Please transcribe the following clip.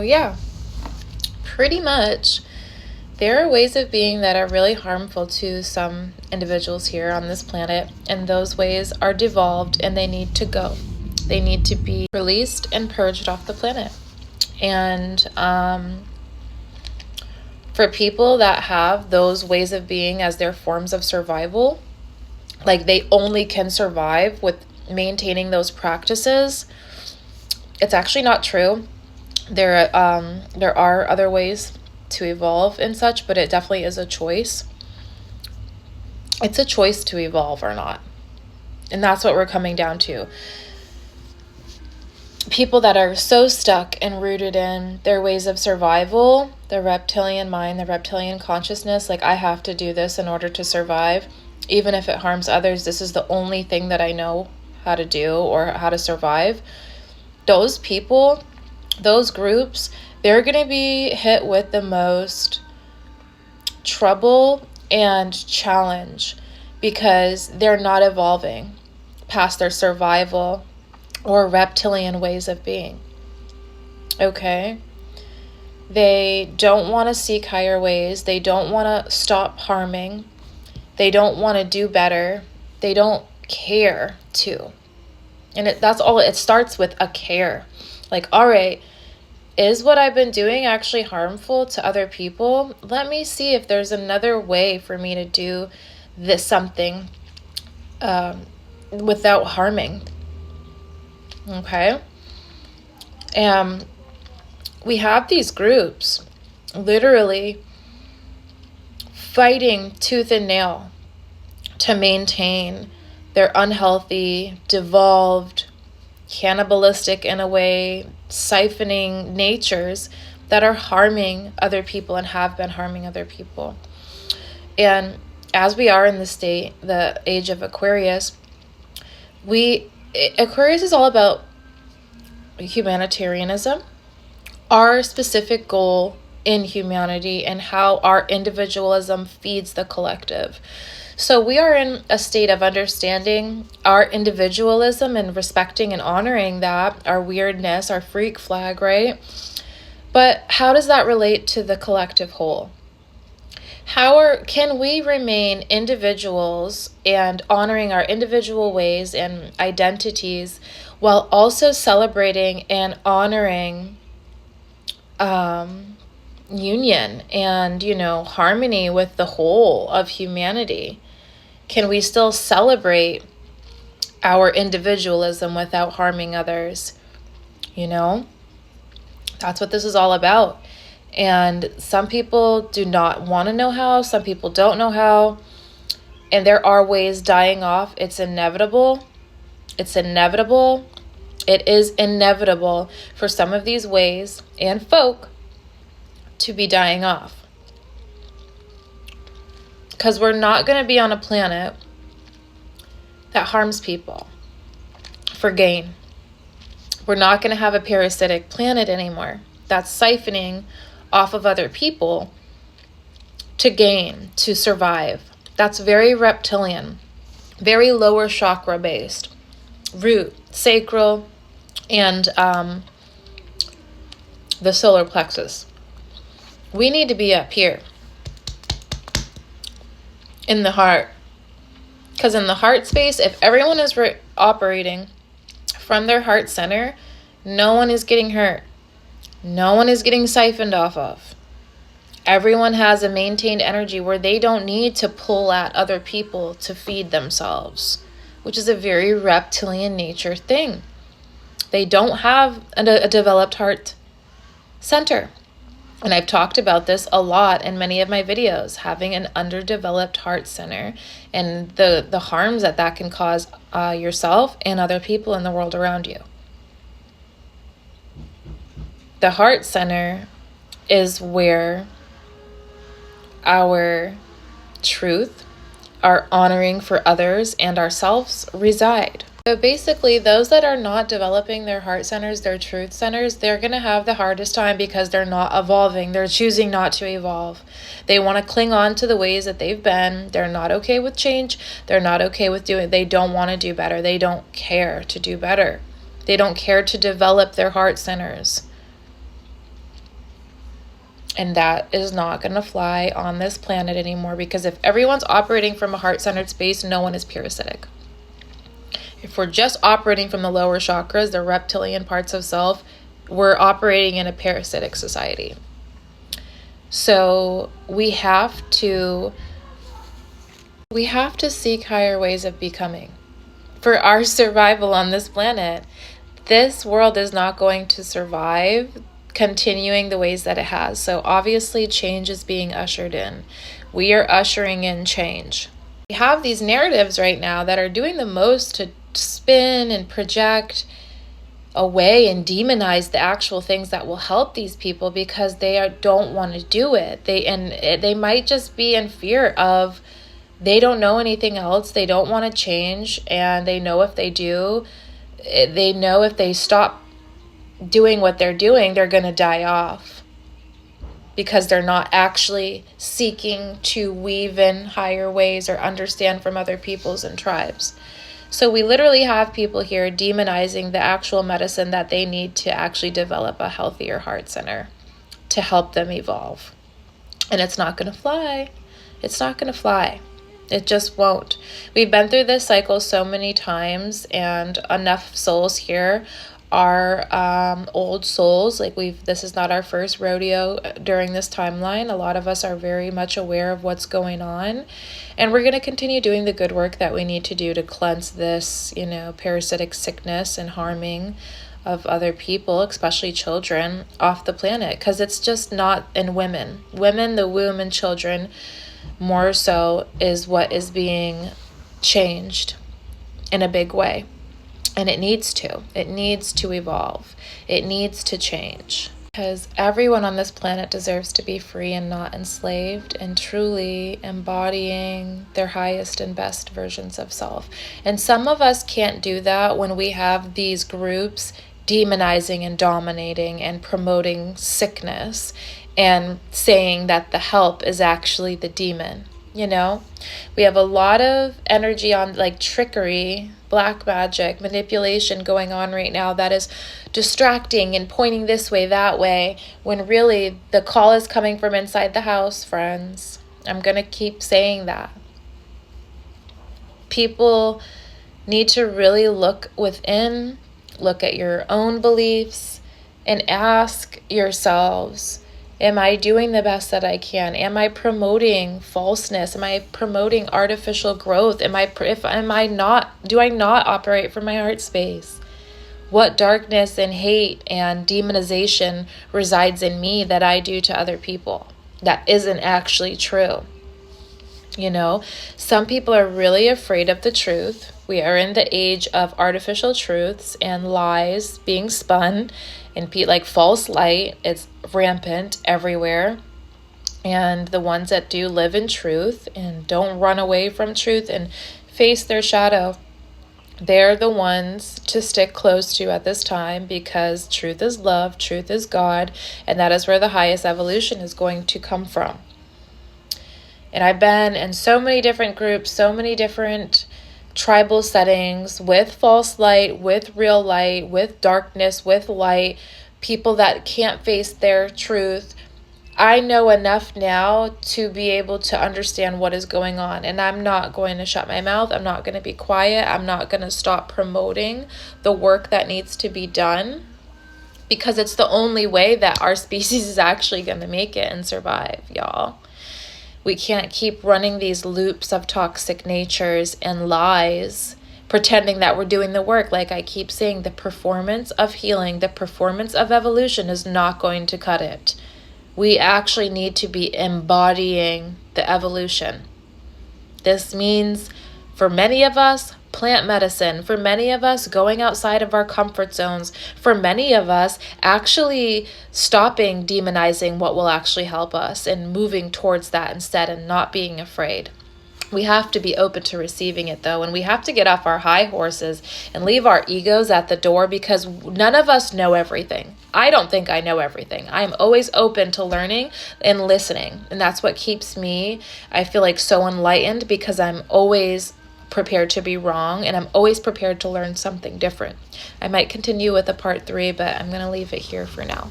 So yeah, pretty much there are ways of being that are really harmful to some individuals here on this planet, and those ways are devolved and they need to go. They need to be released and purged off the planet. And for people that have those ways of being as their forms of survival, like they only can survive with maintaining those practices, it's actually not true. There are other ways to evolve and such, but it definitely is a choice. It's a choice to evolve or not. And that's what we're coming down to. People that are so stuck and rooted in their ways of survival, the reptilian mind, the reptilian consciousness, like I have to do this in order to survive, even if it harms others. This is the only thing that I know how to do or how to survive. Those people, those groups, they're going to be hit with the most trouble and challenge because they're not evolving past their survival or reptilian ways of being. Okay? They don't want to seek higher ways. They don't want to stop harming. They don't want to do better. They don't care to. And that's all. It starts with a care. Like, all right, is what I've been doing actually harmful to other people? Let me see if there's another way for me to do this something without harming. Okay? And we have these groups literally fighting tooth and nail to maintain their unhealthy, devolved, cannibalistic in a way, siphoning natures that are harming other people and have been harming other people. And as we are in the age of Aquarius, Aquarius is all about humanitarianism, our specific goal in humanity, and how our individualism feeds the collective. So we are in a state of understanding our individualism and respecting and honoring that, our weirdness, our freak flag, right? But how does that relate to the collective whole? Can we remain individuals and honoring our individual ways and identities while also celebrating and honoring union and, harmony with the whole of humanity? Can we still celebrate our individualism without harming others? That's what this is all about. And some people do not want to know how. Some people don't know how. And there are ways dying off. It's inevitable. It's inevitable. It is inevitable for some of these ways and folk to be dying off. Because we're not going to be on a planet that harms people for gain. We're not going to have a parasitic planet anymore that's siphoning off of other people to gain, to survive. That's very reptilian, very lower chakra based, root, sacral, and the solar plexus. We need to be up here in the heart, because in the heart space, if everyone is operating from their heart center, no one is getting hurt. No one is getting siphoned off of. Everyone has a maintained energy where they don't need to pull at other people to feed themselves, which is a very reptilian nature thing. They don't have a developed heart center. And I've talked about this a lot in many of my videos, having an underdeveloped heart center and the harms that can cause yourself and other people in the world around you. The heart center is where our truth, our honoring for others and ourselves reside. So basically, those that are not developing their heart centers, their truth centers, they're going to have the hardest time because they're not evolving. They're choosing not to evolve. They want to cling on to the ways that they've been. They're not okay with change. They're not okay with they don't want to do better. They don't care to do better. They don't care to develop their heart centers. And that is not going to fly on this planet anymore, because if everyone's operating from a heart-centered space, no one is parasitic. If we're just operating from the lower chakras, the reptilian parts of self, we're operating in a parasitic society. So we have to seek higher ways of becoming for our survival on this planet. This world is not going to survive continuing the ways that it has. So obviously change is being ushered in. We are ushering in change. We have these narratives right now that are doing the most to spin and project away and demonize the actual things that will help these people, because don't want to do it. They might just be in fear of, they don't know anything else. They don't want to change, and they know if they do, they know if they stop doing what they're doing, they're going to die off, because they're not actually seeking to weave in higher ways or understand from other peoples and tribes. So we literally have people here demonizing the actual medicine that they need to actually develop a healthier heart center to help them evolve. And it's not going to fly. It's not going to fly. It just won't. We've been through this cycle so many times, and enough souls here are old souls. This is not our first rodeo during this timeline. A lot of us are very much aware of what's going on, and we're going to continue doing the good work that we need to do to cleanse this, parasitic sickness and harming of other people, especially children, off the planet, because it's just not in women. Women, the womb, and children more so is what is being changed in a big way. And it needs to evolve. It needs to change, because everyone on this planet deserves to be free and not enslaved, and truly embodying their highest and best versions of self. And some of us can't do that when we have these groups demonizing and dominating and promoting sickness and saying that the help is actually the demon. We have a lot of energy on trickery, black magic, manipulation going on right now that is distracting and pointing this way, that way, when really the call is coming from inside the house, friends. I'm going to keep saying that. People need to really look within, look at your own beliefs, and ask yourselves, am I doing the best that I can? Am I promoting falseness? Am I promoting artificial growth? Do I not operate from my heart space? What darkness and hate and demonization resides in me that I do to other people that isn't actually true? Some people are really afraid of the truth. We are in the age of artificial truths and lies being spun, and false light. It's rampant everywhere. And the ones that do live in truth and don't run away from truth and face their shadow, they're the ones to stick close to at this time, because truth is love, truth is God, and that is where the highest evolution is going to come from. And I've been in so many different groups, so many different tribal settings, with false light, with real light, with darkness, with light, people that can't face their truth. I know enough now to be able to understand what is going on, and I'm not going to shut my mouth. I'm not going to be quiet. I'm not going to stop promoting the work that needs to be done, because it's the only way that our species is actually going to make it and survive, y'all. We can't keep running these loops of toxic natures and lies, pretending that we're doing the work. Like I keep saying, the performance of healing, the performance of evolution is not going to cut it. We actually need to be embodying the evolution. This means, for many of us, plant medicine. For many of us, going outside of our comfort zones. For many of us, actually stopping demonizing what will actually help us and moving towards that instead, and not being afraid. We have to be open to receiving it, though, and we have to get off our high horses and leave our egos at the door, because none of us know everything. I don't think I know everything. I am always open to learning and listening, and that's what keeps me, I feel like, so enlightened, because I'm always prepared to be wrong, and I'm always prepared to learn something different. I might continue with a part 3, but I'm going to leave it here for now.